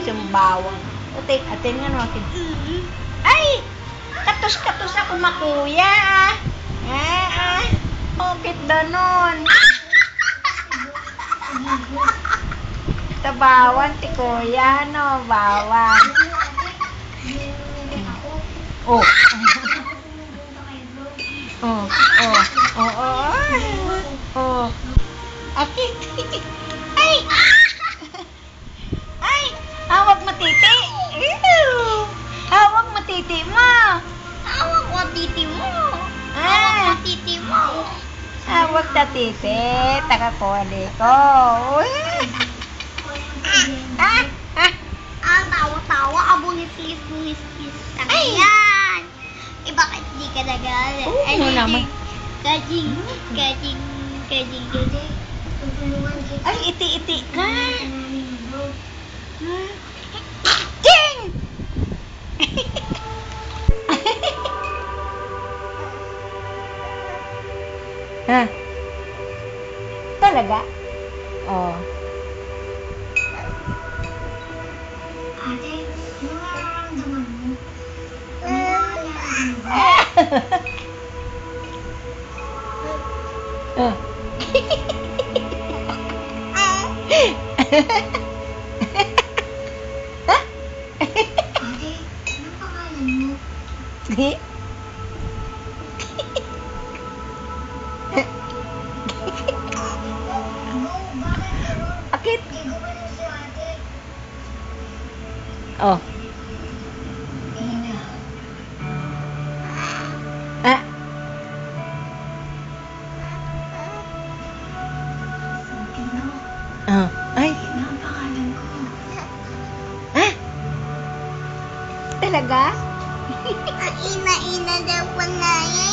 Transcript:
yung bawang. Atin nga no, atin. Ay! Katus-katus ako makuya. Bakit ganon? Sa bawang, ti kuya, no? Bawang. Oh. Oh. Akit. Ay! Ay! Hawak matiti. Ew! Hawak matiti mo. Hawak mo titi mo. Hawak mo titi mo. Hawak na titi. Takakuli ko. Ang tawa-tawa. Bunis-lis. Yan. Bakit di ka nagalit? Oo naman. Kajing. Ay, iti-iti ka. Ting! Ha? Talaga? Oh. Ate, ano nararamdaman mo? Ate, anong pangalan mo? Akit. Hindi ko ba lang si ate? Oh. Ina. Ah. Santino. Oh. Ay. Ina ang pangalan ko. Ah. Talaga? Ina daw pangalan.